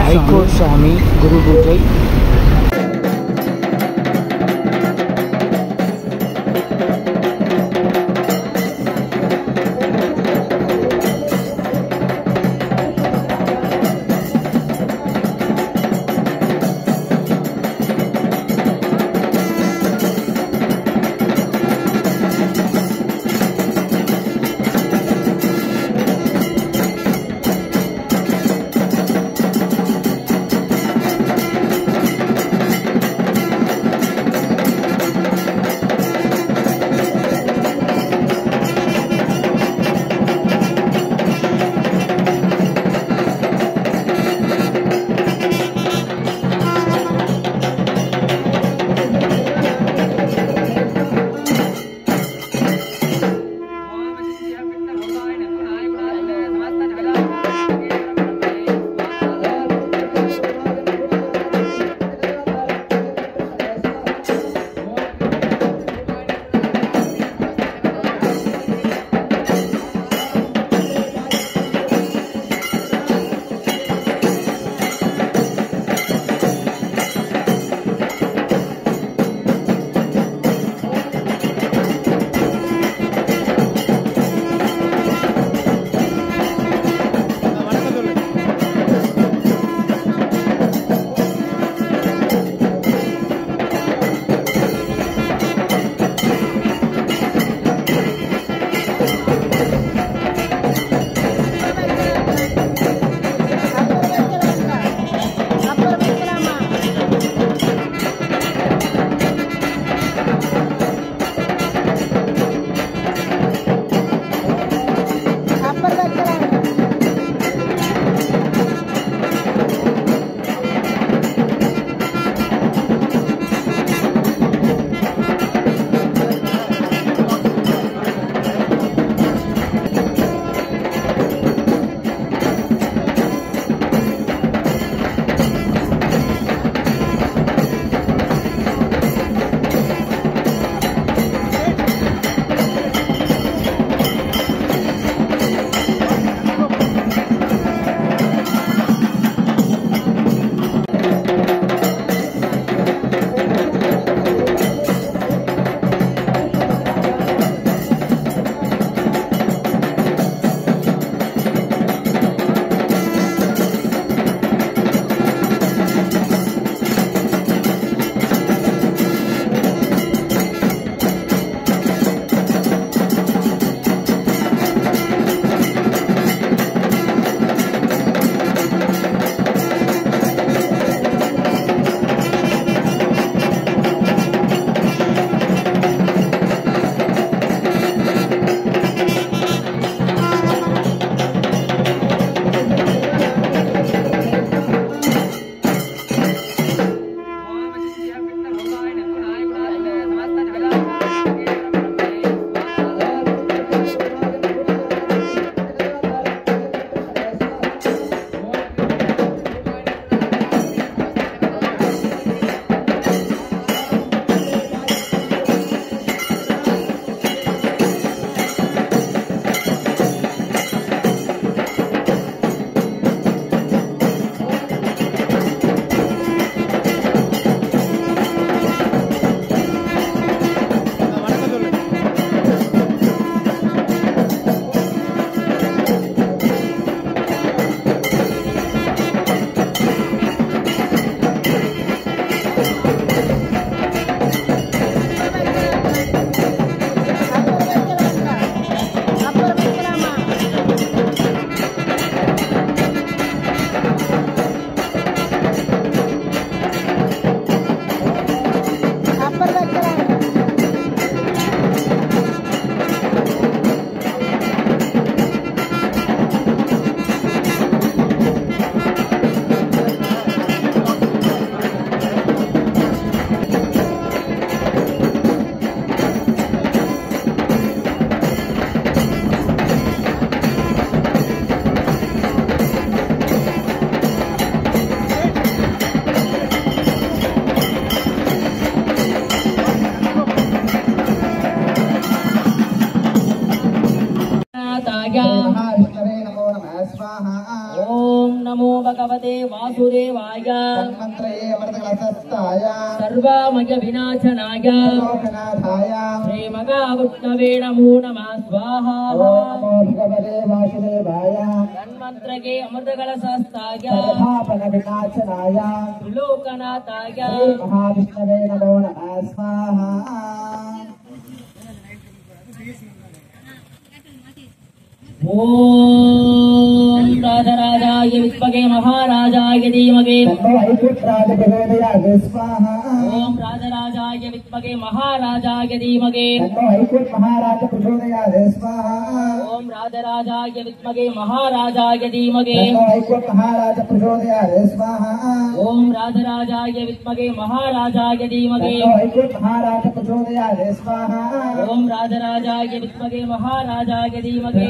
High court சாமி குரு பூஜை. नमो भगवते वासुदेवाय तन्मन्त्रये अमृतकलशस्थाय सर्वमय विनाशनाय लोकनाथाय श्रीमहाविष्णवे नमो नमः स्वाहा नमो भगवते वासुदेवाय तन्मन्त्रके अमृतकलशस्थाय सर्वपाप विनाशनाय त्रिलोकनाथाय महाविष्णवे नमो नमः स्वाहा ओम राजराजाय विद्महे महाराजाय धीमहि वैकुंठराज प्रचोदयात् स्वाहा ओम राजराजाय विद्महे महाराजाय धीमहि वैकुंठ महाराज प्रचोदयात् स्वाहा ओम राजराजाय विद्महे महाराजाय धीमहि वैकुंठ महाराज प्रचोदयात् स्वाहा ओम राजराजाय विद्महे महाराजाय धीमहि वैकुंठ महाराज प्रचोदयात् स्वाहा ओम राजराजाय विद्महे महाराजाय धीमहि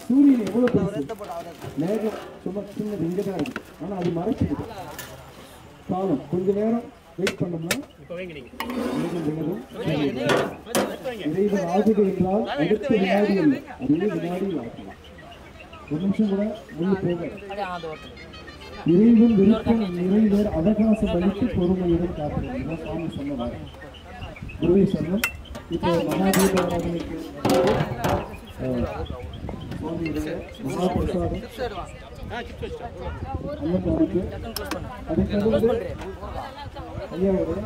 சூரியன் எவ்வளவு பெருசு மேகம் சும்மா சின்னது இங்கதான் இருக்கு ஆனா அது மறைச்சிருக்கு காலம் கொஞ்ச நேரம் வெயிட் பண்ணோம்னா இறைவன் ஆகுது என்றால் அடுத்த வினாடி இல்லை அதே வினாடியில் ஆகலாம் ஒரு நிமிஷம் கூட முன்னு போக இறைவன் விருப்பம் நிறைவேற அவகாசம் அளித்து பொறுமையுடன் காத்திருக்கிறார் சுவாமி சொன்னவர் குருவை சொன்னோம் இப்போ மகாதீபாராதனைக்கு சுவாமியுடைய மகாபிரசாதம் அன்னதானத்துக்கு அதை தொடர்ந்து ஐயாவுடைய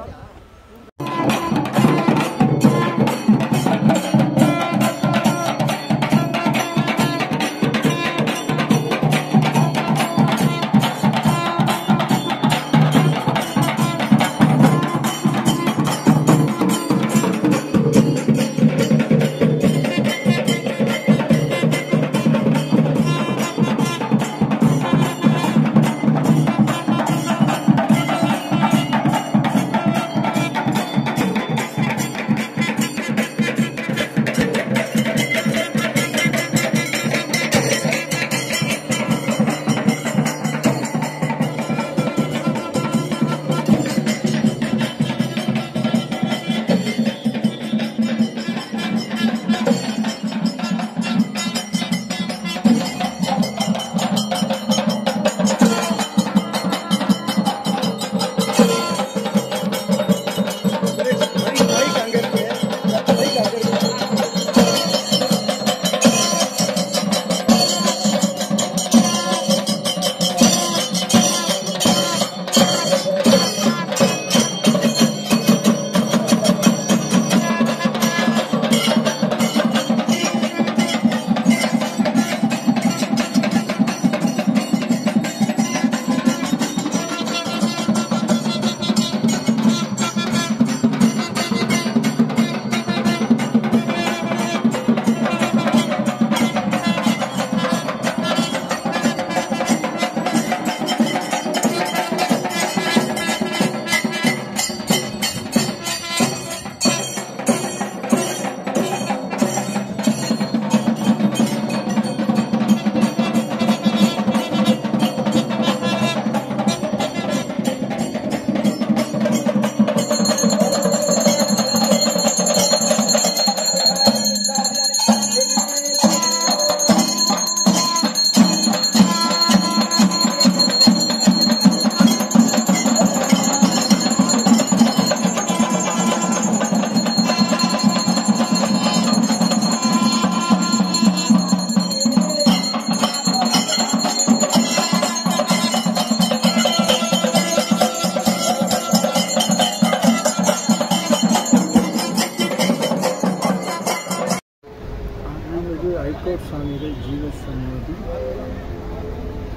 ஐகோர்ட் சுவாமிகள் ஜீவ சமாதி,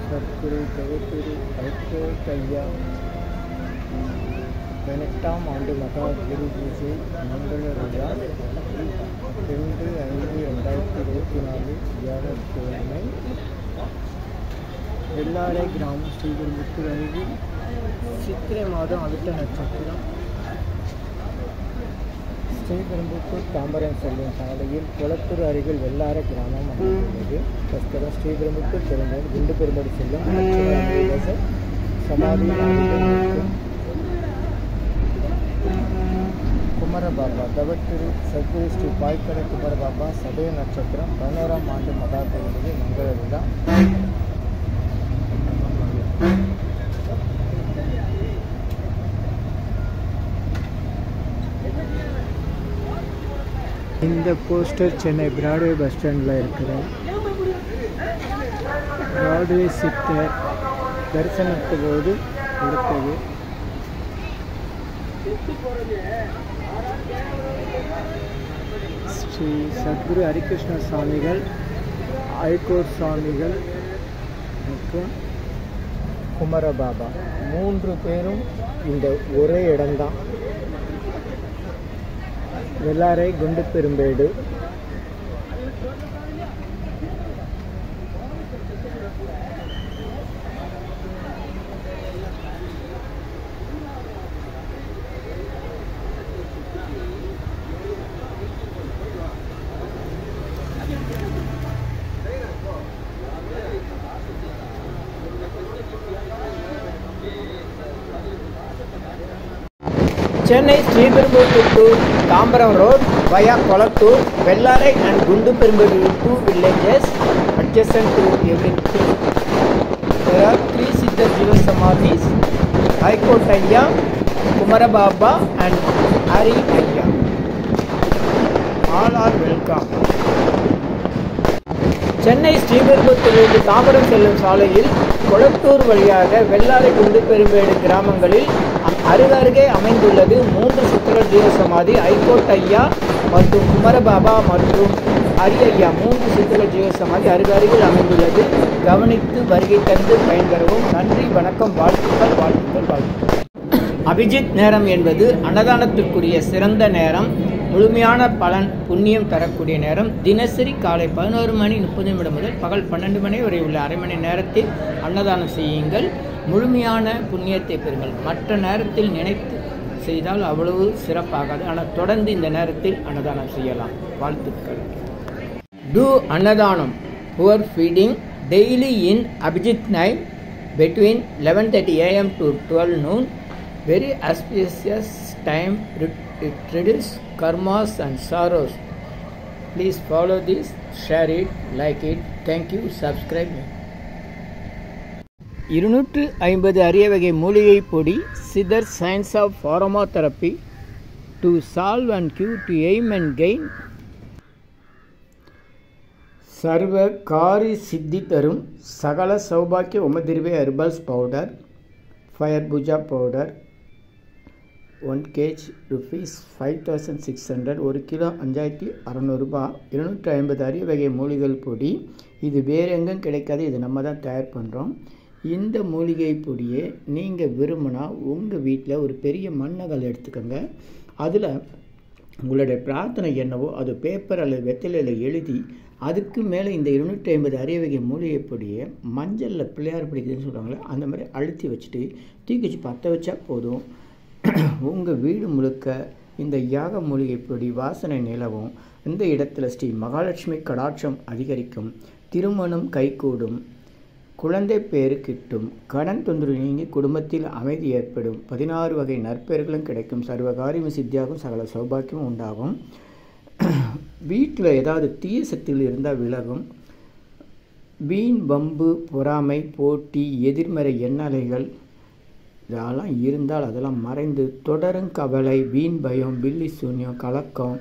சத்குரு தவத்திரு ஐகோர்ட் ஐயா 18ஆம் ஆண்டு மகா குரு பூஜை மங்கள விழா 2/5/2024 வியாழக்கிழமை வெள்ளாரை கிராமம் ஸ்ரீபெரும்புத்தூர் அருகில் சித்திரை மாதம் அடுத்த நட்சத்திரம் ஸ்ரீபெரும்புத்தூர் தாம்பரம் செல்லும் சாலையில் குளத்தூர் அருகில் வெள்ளாரை கிராமம் அமைந்துள்ளது. தஸ்கரம் ஸ்ரீபெரும்புத்தூர் பெருமாள் குண்டு பெருமாள் செல்லும் சமாதி குமரபாபா தவத்திரு சத்குரு ஸ்ரீ பாய்க்கடை குமரபாபா சதய நட்சத்திரம் 11ஆம் ஆண்டு மகா கோவிலுக்கு மங்கள விழா. இந்த போஸ்டர் சென்னை பிராட்வே பஸ் ஸ்டாண்டில் இருக்கிற பிராட்வே சித்தர் தரிசனத்து போது எடுத்தது. ஸ்ரீ சத்குரு ஹரிகிருஷ்ண சுவாமிகள், ஐகோர்ட் சுவாமிகள் மற்றும் குமரபாபா 3 பேரும் இந்த ஒரே இடம்தான். வெள்ளாரை குண்டு Perumbedu. Chennai Sriperumbudur to Tambaram Road via Kolattur, Vellarai and Gundu Perumbudur, 2 villages adjacent to everything. There are 3 Siddha Jiva Samadhis, Haikot Ayya, Kumarababa and Hari Ayya. All are welcome. Chennai ஸ்ரீபெரும்புத்தூரிலிருந்து Tambaram செல்லும் சாலையில் கொளத்தூர் வழியாக வெள்ளாரை குண்டு பெரும்பேடு கிராமங்களில் அருகருகே அமைந்துள்ளது 3 சுத்திர ஜீவ சமாதி. ஐகோர்ட் ஐயா மற்றும் குமரபாபா மற்றும் ஹரி ஐயா 3 சுத்திர ஜீவ சமாதி அருகருகில் அமைந்துள்ளது. கவனித்து வருகை தந்து பயன்பெறவும். நன்றி, வணக்கம், வாழ்த்துக்கள், வாழ்த்துக்கள், வாழ்த்துக்கள். அபிஜித் நேரம் என்பது அன்னதானத்திற்குரிய சிறந்த நேரம், முழுமையான பலன் புண்ணியம் தரக்கூடிய நேரம். தினசரி காலை 11:30 முதல் பகல் 12 மணி வரை உள்ள அரை மணி நேரத்தில் அன்னதானம் செய்யுங்கள். முழுமையான புண்ணியத்தை பெறுங்கள். மற்ற நேரத்தில் நினைத்து செய்தால் அவ்வளவு சிறப்பாகாது, ஆனால் தொடர்ந்து இந்த நேரத்தில் அன்னதானம் செய்யலாம். வாழ்த்துக்கள். Do அன்னதானம் poor feeding daily in Abhijit night between 11:30 AM to 12 noon. Very auspicious time. It reduces karmas and sorrows. Please follow this, share it, like it. Thank you. Subscribe me. 250 அரிய வகை மூலிகை பொடி. Siddhar science of aromatherapy to solve and cure, to aim and gain. சர்வ காரி சித்தி தரும் சகல சௌபாக்கிய உமதிர்வே herbals powder, fire puja powder 1 kg rupees 5600, 1 kilo 5600 ரூபாய். 250 அரிய வகை மூலிகை பொடி. இது வேறு எங்கும் கிடைக்காது, இது நம்ம தான் தயார் பண்ணுறோம். இந்த மூலிகை பொடியை நீங்கள் விரும்பினா உங்கள் வீட்டில் ஒரு பெரிய மண்ணகல் எடுத்துக்கோங்க. அதில் உங்களுடைய பிரார்த்தனை என்னவோ அது பேப்பர் அல்லது வெத்தலையில் எழுதி அதுக்கு மேலே இந்த 250 அரிய வகை மூலிகை பொடியை மஞ்சளில் பிள்ளையார் பிடிக்குதுன்னு சொல்கிறாங்களே அந்த மாதிரி அழுத்தி வச்சுட்டு தூக்கி வச்சு பற்ற வச்சா போதும். உங்கள் வீடு முழுக்க இந்த யாக மூலிகை பொடி வாசனை நிலவும். இந்த இடத்துல ஸ்ரீ மகாலட்சுமி கடாட்சம் அதிகரிக்கும், திருமணம் கைகூடும், குழந்தை பேரு கிட்டும், கடன் தொந்தரவு நீங்கி குடும்பத்தில் அமைதி ஏற்படும், 16 வகை நற்பெயர்களும் கிடைக்கும், சர்வகாரியம் சித்தியாகும், சகல சௌபாக்கியமும் உண்டாகும். வீட்டில் ஏதாவது தீய சக்திகள் இருந்தால் விலகும். வீண் வம்பு பொறாமை போட்டி எதிர்மறை எண்ணலைகள் இதெல்லாம் இருந்தால் அதெல்லாம் மறைந்து தொடரும் கவலை வீண் பயம் பில்லி சூன்யம் கலக்கம்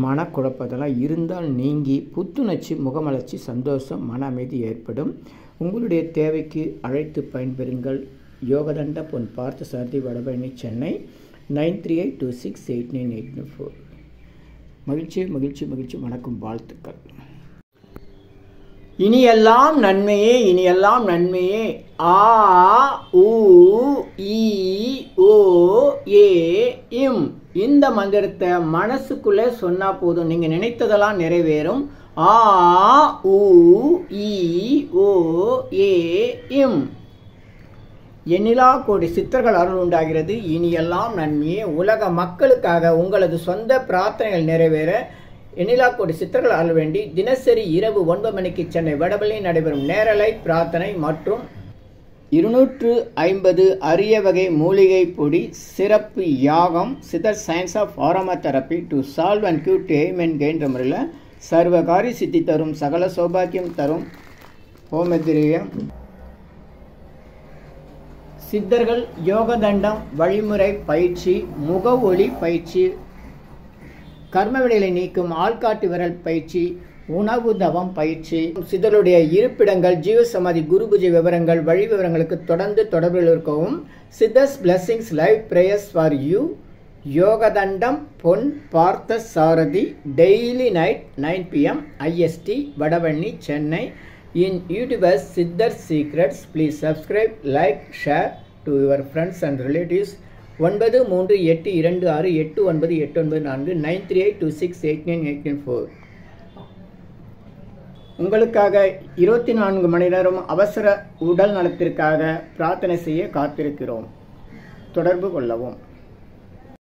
மனக்குழப்பம் இதெல்லாம் இருந்தால் நீங்கி புத்துணர்ச்சி முகமலர்ச்சி சந்தோஷம் மன அமைதி ஏற்படும். உங்களுடைய தேவைக்கு அழைத்து பயன்பெறுங்கள். யோகதண்ட பொன் பார்த்த சாரதி வடபழனி சென்னை 9382689894. மகிழ்ச்சி மகிழ்ச்சி மகிழ்ச்சி. வணக்கம், வாழ்த்துக்கள். இனியெல்லாம் நன்மையே, இனியெல்லாம் நன்மையே. ஆ உ ஈ ஓ ஏ இம். இந்த மந்திரத்தை மனசுக்குள்ளே சொன்னா போதும், நீங்க நினைத்ததெல்லாம் நிறைவேறும். ஆ உ ஈ ஓ ஏ இம். எண்ணிலா கோடி சித்தர்கள் அருள் உண்டாகிறது. இனியெல்லாம் நன்மையே. உலக மக்களுக்காக உங்களது சொந்த பிரார்த்தனைகள் நிறைவேற எண்ணிலா கோடி சித்தர்கள் அருள் வேண்டி தினசரி இரவு 9 மணிக்கு சென்னை வடபழனியில் நடைபெறும் நேரலை பிரார்த்தனை மற்றும் 250 அரிய வகை மூலிகை பொடி சிறப்பு யாகம் சித்தர் science of aroma therapy to solve and cure to aim and gain முறையில் சர்வகாரி சித்தி தரும், சகல சௌபாக்கியம் தரும் ஹோமதிரியம் சித்தர்கள் யோகதண்டம் வழிமுறை பயிற்சி, முக ஒளி பயிற்சி, கர்மவினைகளை நீக்கும் ஆள்காட்டு விரல் பயிற்சி, உணவு தவம் பயிற்சி, சித்தருடைய இருப்பிடங்கள், ஜீவசமாதி, குரு பூஜை விவரங்கள், வழி விவரங்களுக்கு தொடர்ந்து தொடர்பில் இருக்கவும். Siddhars blessings live prayers for you. யோகதண்டம் Pon Parthasarathi daily night 9 PM IST Vadapalani Chennai. In YouTubers Siddhar Secrets, please subscribe, like, share to your friends and relatives. 9382268984 938268984. உங்களுக்காக 24 மணி நேரம் அவசர உடல் நலத்திற்காக பிரார்த்தனை செய்ய காத்திருக்கிறோம். தொடர்பு கொள்ளவும்.